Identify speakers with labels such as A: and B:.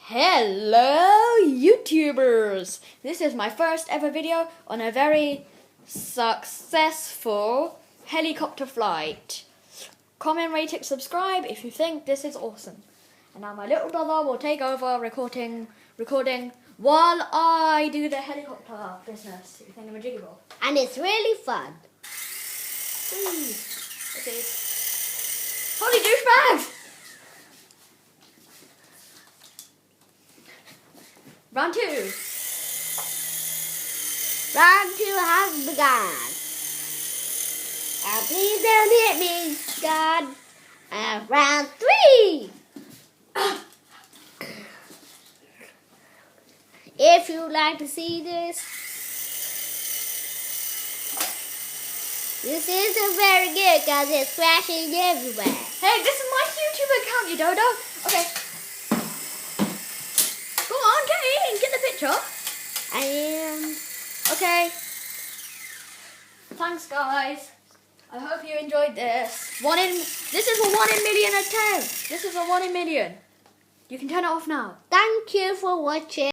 A: Hello YouTubers! This is my first ever video on a very successful helicopter flight. Comment, rate it, subscribe if you think this is awesome. And now my little brother will take over recording while I do the helicopter business. You think I'm a jiggy ball?
B: And it's really fun.
A: Okay. Holy douchebags! Round 2.
B: Round 2 has begun. Please don't hit me, God. Round 3. If you'd like to see this isn't very good because it's crashing everywhere.
A: Hey, this is my YouTube account, you dodo. Okay. Go on, get in, get the picture.
B: I am.
A: Okay. Thanks, guys. I hope you enjoyed this. This is a 1 in million attempt. This is a 1 in million. You can turn it off now.
B: Thank you for watching.